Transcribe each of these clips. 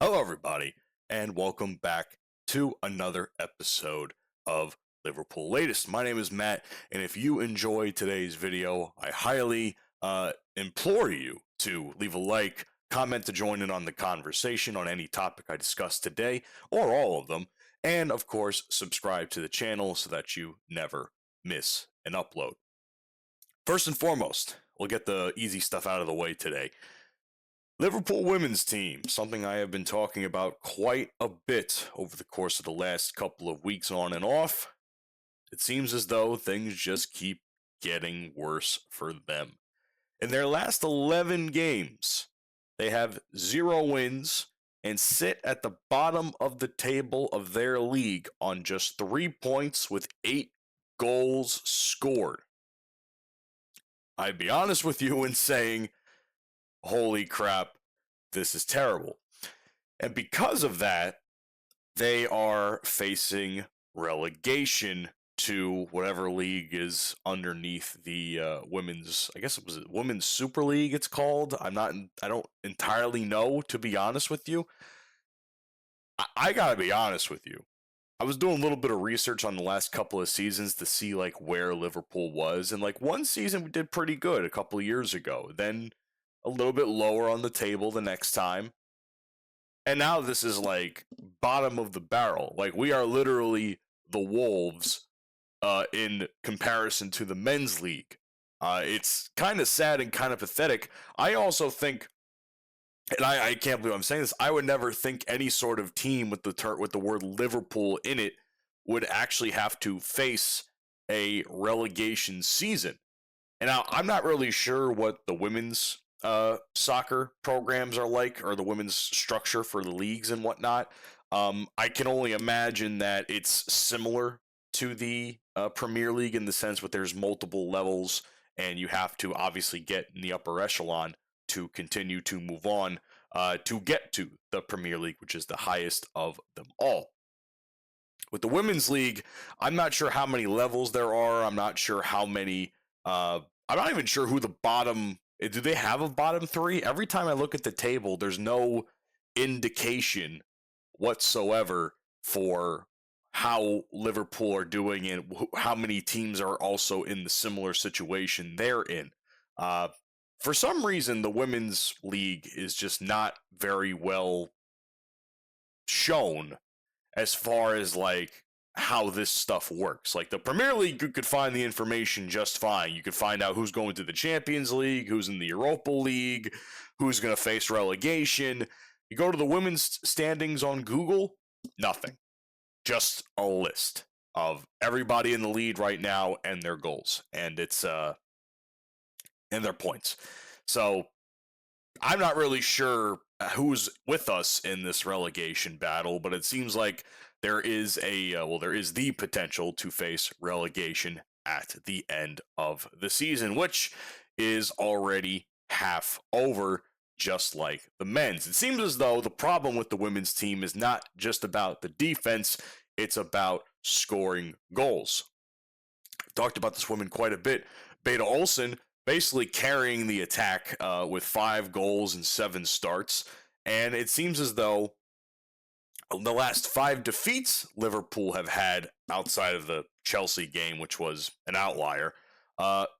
Hello, everybody, and welcome back to another episode of Liverpool Latest. My name is Matt, and if you enjoyed today's video, I highly implore you to leave a like, comment to join in on the conversation on any topic I discussed today, or all of them, and of course, subscribe to the channel so that you never miss an upload. First and foremost, we'll get the easy stuff out of the way today. Liverpool women's team, something I have been talking about quite a bit over the course of the last couple of weeks on and off. It seems as though things just keep getting worse for them. In their last 11 games, they have 0 wins and sit at the bottom of the table of their league on just 3 points with 8 goals scored. I'd be honest with you in saying, holy crap, this is terrible. And because of that, they are facing relegation to whatever league is underneath the women's, I guess it was Women's Super League it's called. I don't entirely know, to be honest with you. I gotta be honest with you. I was doing a little bit of research on the last couple of seasons to see like where Liverpool was, and like one season we did pretty good a couple of years ago. Then a little bit lower on the table the next time. And now this is like bottom of the barrel. Like we are literally the Wolves in comparison to the men's league. It's kind of sad and kind of pathetic. I also think, and I can't believe I'm saying this, I would never think any sort of team with the word Liverpool in it would actually have to face a relegation season. And now I'm not really sure what the women's soccer programs are like, or the women's structure for the leagues and whatnot. I can only imagine that it's similar to the Premier League in the sense that there's multiple levels, and you have to obviously get in the upper echelon to continue to move on to get to the Premier League, which is the highest of them all. With the women's league, I'm not sure how many levels there are. I'm not sure how many. I'm not even sure who the bottom. Do they have a bottom 3? Every time I look at the table, there's no indication whatsoever for how Liverpool are doing and how many teams are also in the similar situation they're in. For some reason, the women's league is just not very well shown as far as like how this stuff works. Like the Premier League, you could find the information just fine. You could find out who's going to the Champions League, who's in the Europa League, who's going to face relegation. You go to the women's standings on Google, nothing. Just a list of everybody in the lead right now and their goals, and it's and their points. So I'm not really sure who's with us in this relegation battle, but it seems like there is there is the potential to face relegation at the end of the season, which is already half over, just like the men's. It seems as though the problem with the women's team is not just about the defense, it's about scoring goals. I've talked about this woman quite a bit. Beta Olsen basically carrying the attack with 5 goals and 7 starts. And it seems as though the last 5 defeats Liverpool have had outside of the Chelsea game, which was an outlier,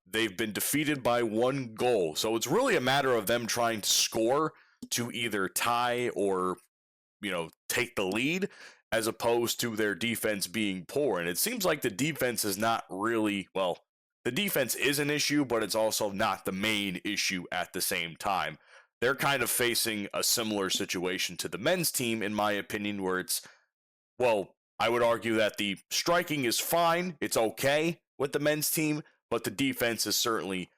they've been defeated by 1 goal. So it's really a matter of them trying to score to either tie or, take the lead, as opposed to their defense being poor. And it seems like the defense is not really, the defense is an issue, but it's also not the main issue at the same time. They're kind of facing a similar situation to the men's team, in my opinion, where it's, I would argue that the striking is fine. It's okay with the men's team, but the defense is certainly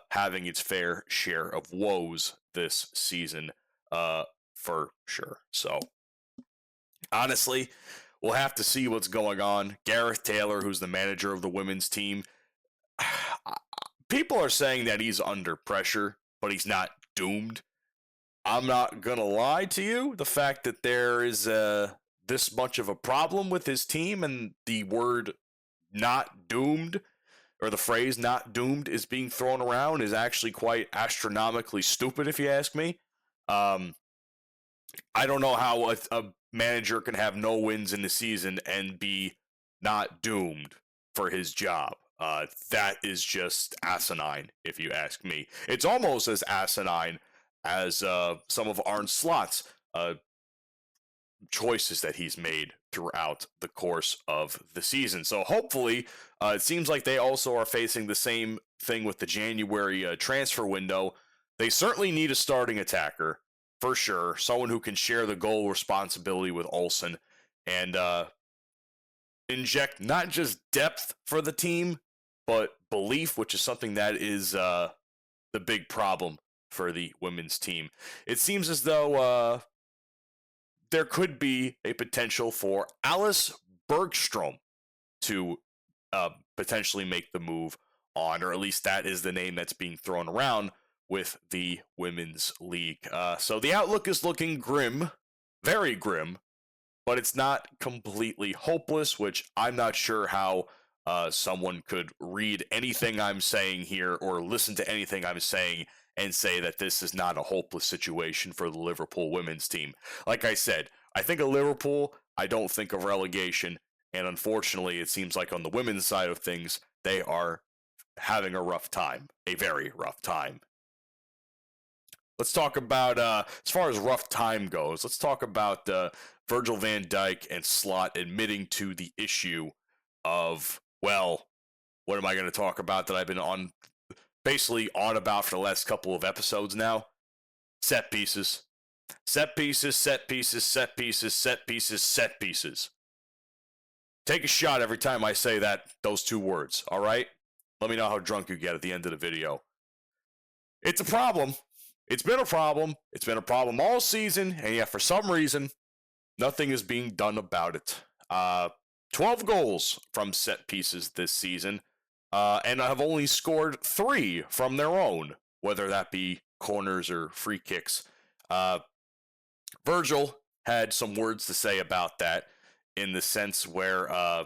having its fair share of woes this season, for sure. So, honestly, we'll have to see what's going on. Gareth Taylor, who's the manager of the women's team, people are saying that he's under pressure, but he's not doomed. I'm not going to lie to you. The fact that there is this much of a problem with his team and the word not doomed, or the phrase not doomed, is being thrown around is actually quite astronomically stupid, if you ask me. I don't know how a manager can have no wins in the season and be not doomed for his job. That is just asinine, if you ask me. It's almost as asinine as some of Arne Slot's choices that he's made throughout the course of the season. So hopefully, it seems like they also are facing the same thing with the January transfer window. They certainly need a starting attacker for sure, someone who can share the goal responsibility with Olsen and inject not just depth for the team, but belief, which is something that is the big problem for the women's team. It seems as though there could be a potential for Alice Bergstrom to potentially make the move on, or at least that is the name that's being thrown around with the women's league. So the outlook is looking grim, very grim, but it's not completely hopeless, which I'm not sure how someone could read anything I'm saying here or listen to anything I'm saying and say that this is not a hopeless situation for the Liverpool women's team. Like I said, I think of Liverpool, I don't think of relegation, and unfortunately, it seems like on the women's side of things, they are having a rough time, a very rough time. Let's talk about, as far as rough time goes, let's talk about Virgil van Dijk and Slot admitting to the issue of, well, what am I going to talk about that I've been basically on about for the last couple of episodes now? Set pieces. Set pieces, set pieces, set pieces, set pieces, set pieces. Take a shot every time I say those two words, all right? Let me know how drunk you get at the end of the video. It's a problem. It's been a problem. It's been a problem all season, and yet for some reason, nothing is being done about it. 12 goals from set pieces this season, and have only scored 3 from their own, whether that be corners or free kicks. Virgil had some words to say about that in the sense where,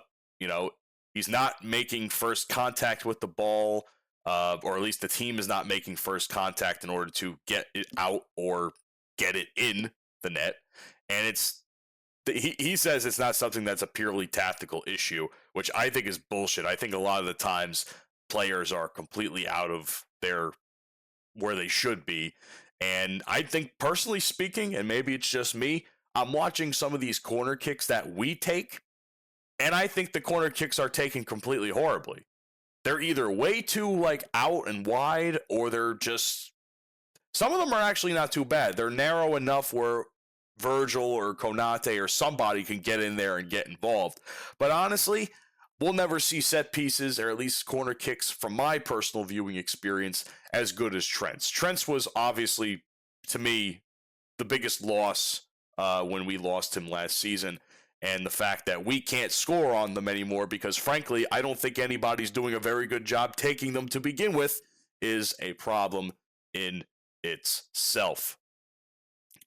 he's not making first contact with the ball, or at least the team is not making first contact in order to get it out or get it in the net. And he says it's not something that's a purely tactical issue, which I think is bullshit. I think a lot of the times players are completely out of where they should be. And I think, personally speaking, and maybe it's just me, I'm watching some of these corner kicks that we take, and I think the corner kicks are taken completely horribly. They're either way too out and wide, or they're just, some of them are actually not too bad. They're narrow enough where Virgil or Konate or somebody can get in there and get involved. But honestly, we'll never see set pieces, or at least corner kicks, from my personal viewing experience, as good as Trent's. Trent's was obviously, to me, the biggest loss when we lost him last season. And the fact that we can't score on them anymore because, frankly, I don't think anybody's doing a very good job taking them to begin with is a problem in itself.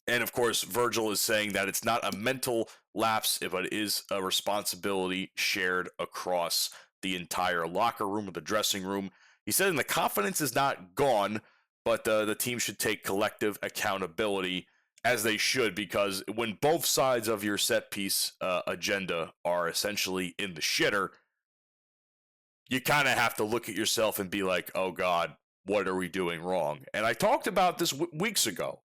And, of course, Virgil is saying that it's not a mental lapse, but it is a responsibility shared across the entire locker room or the dressing room. He said the confidence is not gone, but the team should take collective accountability, as they should, because when both sides of your set piece agenda are essentially in the shitter, you kind of have to look at yourself and be like, oh God, what are we doing wrong? And I talked about this weeks ago.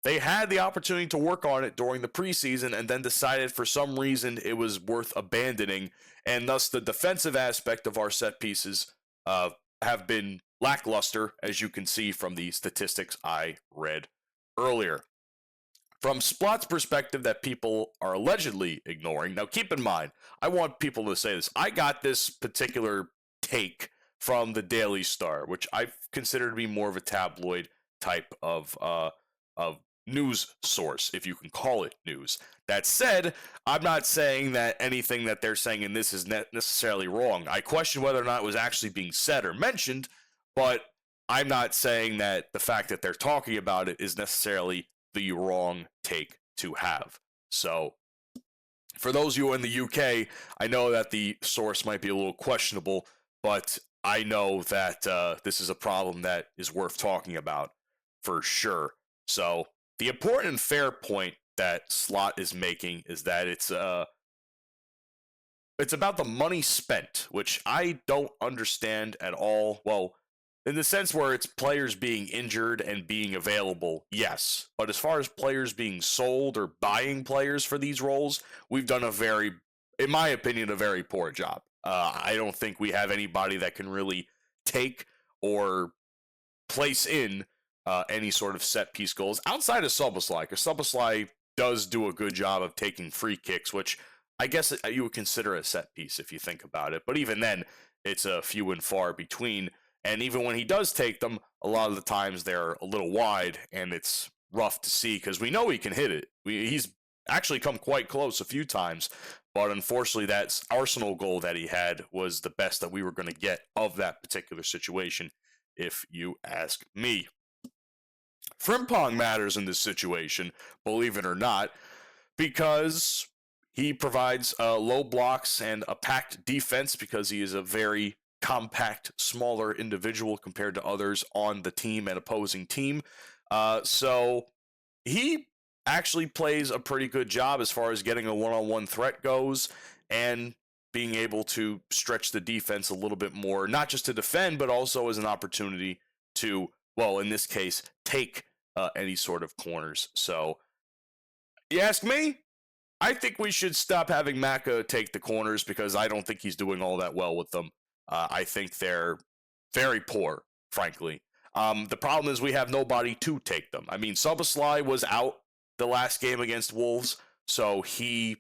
They had the opportunity to work on it during the preseason and then decided for some reason it was worth abandoning, and thus the defensive aspect of our set pieces have been lackluster, as you can see from the statistics I read earlier. From Splot's perspective that people are allegedly ignoring, now keep in mind, I want people to say this. I got this particular take from the Daily Star, which I consider to be more of a tabloid type of news source, if you can call it news. That said, I'm not saying that anything that they're saying in this is necessarily wrong. I question whether or not it was actually being said or mentioned, but I'm not saying that the fact that they're talking about it is necessarily the wrong take to have. So, for those of you in the UK, I know that the source might be a little questionable, but I know that this is a problem that is worth talking about for sure. So, the important and fair point that Slot is making is that it's about the money spent, which I don't understand at all. Well, in the sense where it's players being injured and being available, yes. But as far as players being sold or buying players for these roles, we've done in my opinion, a very poor job. I don't think we have anybody that can really take or place in any sort of set piece goals outside of Szoboszlai, because Szoboszlai does do a good job of taking free kicks, which I guess you would consider a set piece if you think about it. But even then, it's a few and far between. And even when he does take them, a lot of the times they're a little wide, and it's rough to see because we know he can hit it. He's actually come quite close a few times, but unfortunately, that Arsenal goal that he had was the best that we were going to get of that particular situation, if you ask me. Frimpong matters in this situation, believe it or not, because he provides low blocks and a packed defense because he is a very compact, smaller individual compared to others on the team and opposing team. So he actually plays a pretty good job as far as getting a one-on-one threat goes and being able to stretch the defense a little bit more, not just to defend, but also as an opportunity to, well, in this case, take any sort of corners. So you ask me, I think we should stop having Maka take the corners because I don't think he's doing all that well with them. I think they're very poor, frankly. The problem is we have nobody to take them. I mean, Szoboszlai was out the last game against Wolves, so he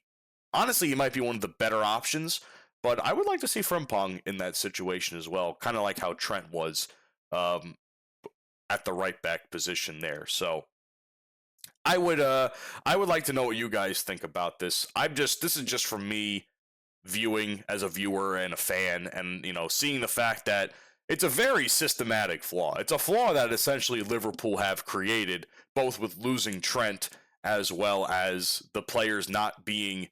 might be one of the better options, but I would like to see Frimpong in that situation as well, kind of like how Trent was at the right back position there. So I would like to know what you guys think about this. This is just from me viewing as a viewer and a fan, and seeing the fact that it's a very systematic flaw. It's a flaw that essentially Liverpool have created, both with losing Trent as well as the players not being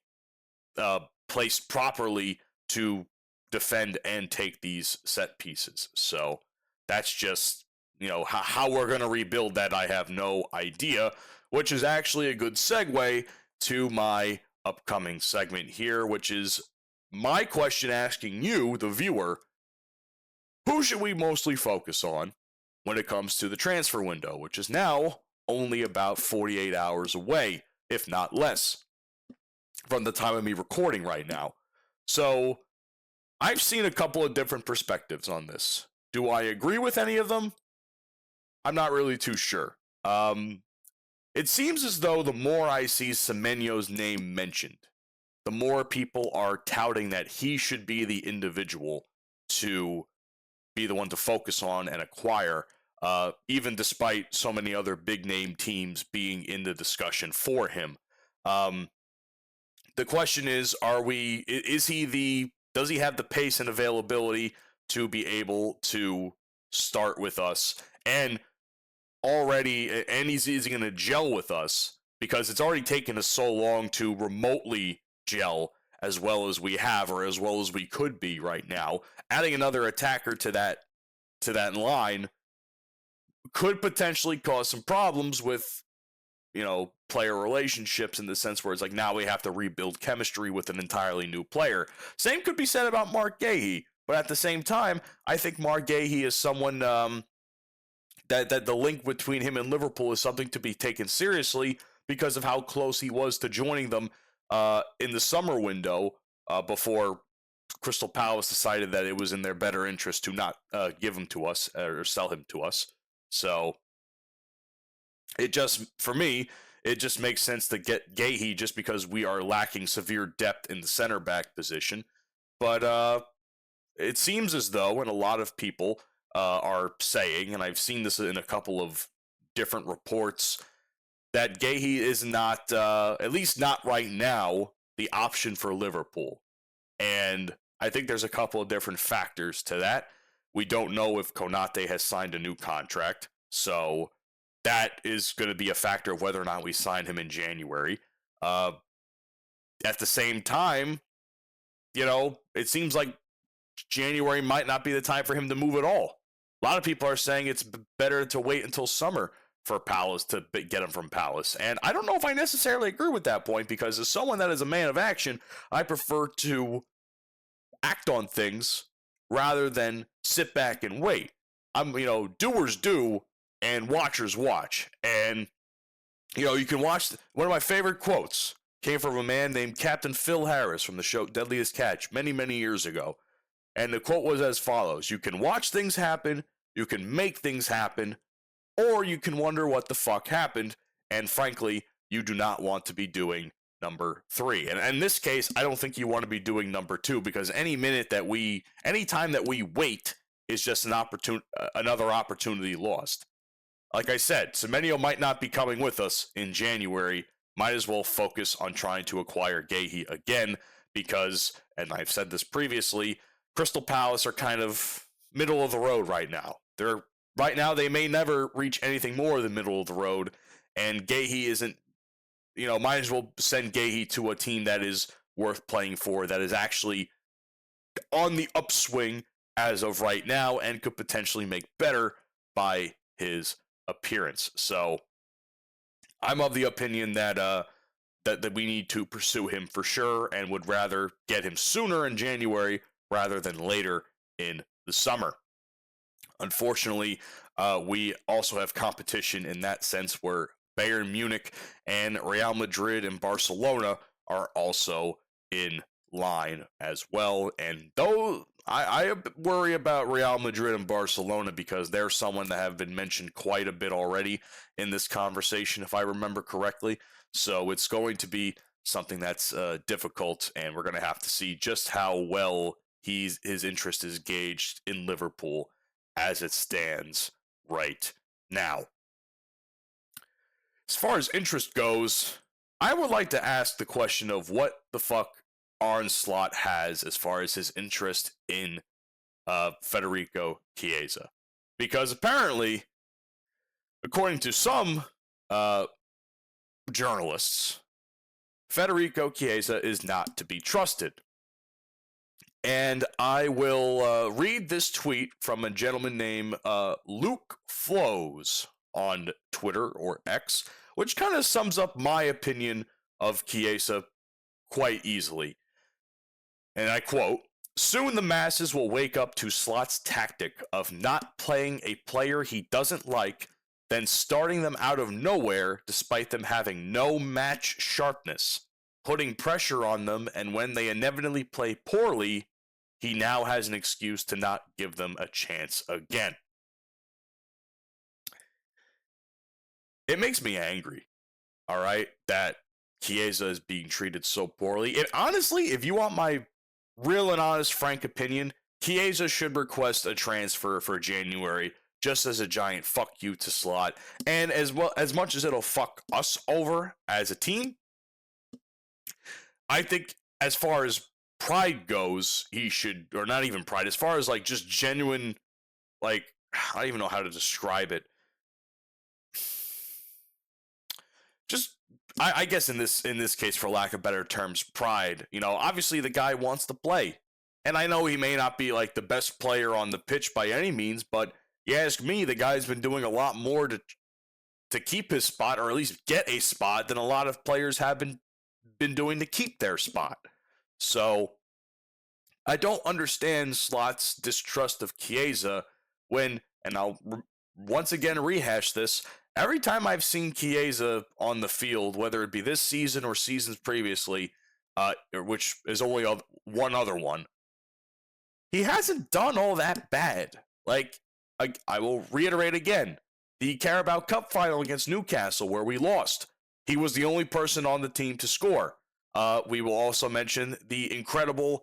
placed properly to defend and take these set pieces. So that's just how we're going to rebuild that. I have no idea, which is actually a good segue to my upcoming segment here, which is my question asking you, the viewer, who should we mostly focus on when it comes to the transfer window, which is now only about 48 hours away, if not less, from the time of me recording right now. So I've seen a couple of different perspectives on this. Do I agree with any of them? I'm not really too sure. It seems as though the more I see Semenyo's name mentioned, the more people are touting that he should be the individual to be the one to focus on and acquire, even despite so many other big name teams being in the discussion for him. The question is, does he have the pace and availability to be able to start with us and is he going to gel with us? Because it's already taken us so long to remotely gel as well as we have, or as well as we could be right now. Adding another attacker to that line could potentially cause some problems with, player relationships, in the sense where it's like now we have to rebuild chemistry with an entirely new player. Same could be said about Mark Gahey, but at the same time, I think Mark Gahey is someone that the link between him and Liverpool is something to be taken seriously because of how close he was to joining them in the summer window before Crystal Palace decided that it was in their better interest to not give him to us or sell him to us. So for me, it just makes sense to get Gahey just because we are lacking severe depth in the center back position. But it seems as though, and a lot of people are saying, and I've seen this in a couple of different reports, that Gahey is not, at least not right now, the option for Liverpool. And I think there's a couple of different factors to that. We don't know if Konate has signed a new contract, so that is going to be a factor of whether or not we sign him in January. At the same time, it seems like January might not be the time for him to move at all. A lot of people are saying it's better to wait until summer for Palace to get him from Palace. And I don't know if I necessarily agree with that point, because as someone that is a man of action, I prefer to act on things rather than sit back and wait. Doers do and watchers watch. And, you can watch one of my favorite quotes came from a man named Captain Phil Harris from the show Deadliest Catch many, many years ago. And the quote was as follows: "You can watch things happen, you can make things happen, or you can wonder what the fuck happened. And frankly, you do not want to be doing number 3. And in this case, I don't think you want to be doing number 2, because any time that we wait is just another opportunity lost. Like I said, Semenyo might not be coming with us in January. Might as well focus on trying to acquire Guéhi again, because, and I've said this previously, Crystal Palace are kind of middle of the road right now. Right now, they may never reach anything more than middle of the road, and Guéhi isn't, might as well send Guéhi to a team that is worth playing for, that is actually on the upswing as of right now, and could potentially make better by his appearance. So, I'm of the opinion that that we need to pursue him for sure, and would rather get him sooner in January rather than later in the summer. Unfortunately, we also have competition in that sense, where Bayern Munich and Real Madrid and Barcelona are also in line as well. And though I worry about Real Madrid and Barcelona, because they're someone that have been mentioned quite a bit already in this conversation, if I remember correctly. So it's going to be something that's difficult, and we're going to have to see just how well his interest is gauged in Liverpool as it stands right now. As far as interest goes, I would like to ask the question of what the fuck Arne Slot has as far as his interest in Federico Chiesa. Because apparently, according to some journalists, Federico Chiesa is not to be trusted. And I will read this tweet from a gentleman named Luke Flows on Twitter, or X, which kind of sums up my opinion of Chiesa quite easily. And I quote, "Soon the masses will wake up to Slot's tactic of not playing a player he doesn't like, then starting them out of nowhere despite them having no match sharpness, putting pressure on them, and when they inevitably play poorly, he now has an excuse to not give them a chance again." It makes me angry, all right, that Chiesa is being treated so poorly. And honestly, if you want my real and honest, frank opinion, Chiesa should request a transfer for January, just as a giant fuck you to Slot. And as much as it'll fuck us over as a team, I think as far as pride goes, he should, or not even pride, as far as like just genuine, like, I don't even know how to describe it. Just, I guess in this case, for lack of better terms, pride. Obviously the guy wants to play, and I know he may not be like the best player on the pitch by any means, but you ask me, the guy's been doing a lot more to keep his spot, or at least get a spot, than a lot of players have been doing to keep their spot. So I don't understand Slot's distrust of Chiesa when, and I'll once again rehash this, every time I've seen Chiesa on the field, whether it be this season or seasons previously, which is only one other one, he hasn't done all that bad. Like, I will reiterate again, the Carabao Cup final against Newcastle, where we lost, he was the only person on the team to score. We will also mention the incredible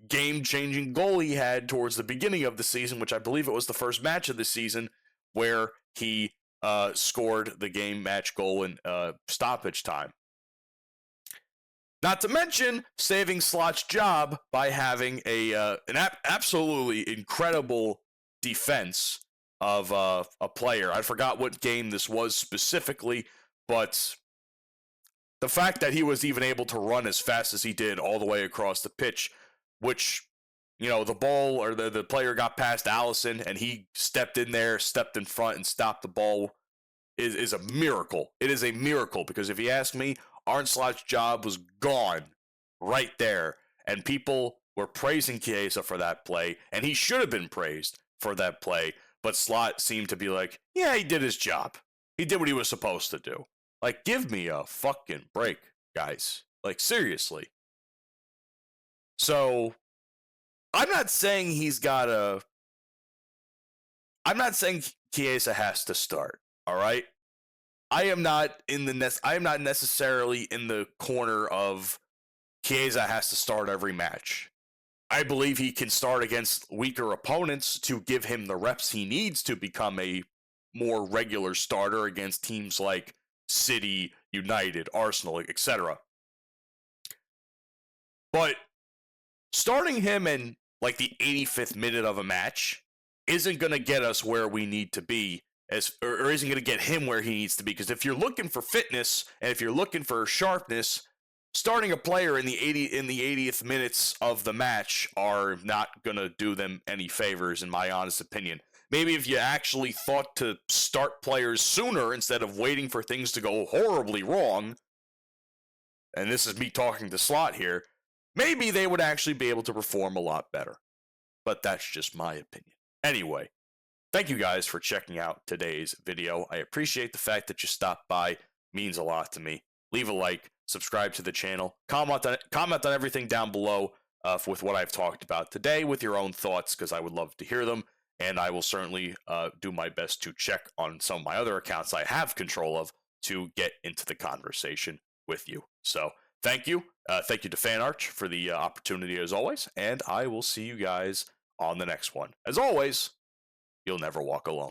game-changing goal he had towards the beginning of the season, which I believe it was the first match of the season, where he scored the game match goal in stoppage time. Not to mention saving Slot's job by having an absolutely incredible defense of a player. I forgot what game this was specifically, but the fact that he was even able to run as fast as he did all the way across the pitch, which, the ball or the player got past Allison and he stepped in there, stepped in front and stopped the ball is a miracle. It is a miracle because if you ask me, Arne Slot's job was gone right there. And people were praising Chiesa for that play, and he should have been praised for that play. But Slot seemed to be like, yeah, he did his job. He did what he was supposed to do. Like, give me a fucking break, guys. Like, seriously. So, I'm not saying Chiesa has to start, all right? I am not necessarily in the corner of Chiesa has to start every match. I believe he can start against weaker opponents to give him the reps he needs to become a more regular starter against teams like City, United, Arsenal, etc. But starting him in like the 85th minute of a match isn't going to get us where we need to be or isn't going to get him where he needs to be. Because if you're looking for fitness and if you're looking for sharpness, starting a player in the 80th minutes of the match are not going to do them any favors, in my honest opinion. Maybe if you actually thought to start players sooner instead of waiting for things to go horribly wrong, and this is me talking to Slot here, maybe they would actually be able to perform a lot better. But that's just my opinion. Anyway, thank you guys for checking out today's video. I appreciate the fact that you stopped by. It means a lot to me. Leave a like, subscribe to the channel, comment on everything down below with what I've talked about today with your own thoughts, because I would love to hear them. And I will certainly do my best to check on some of my other accounts I have control of to get into the conversation with you. So thank you. Thank you to FanArch for the opportunity as always. And I will see you guys on the next one. As always, you'll never walk alone.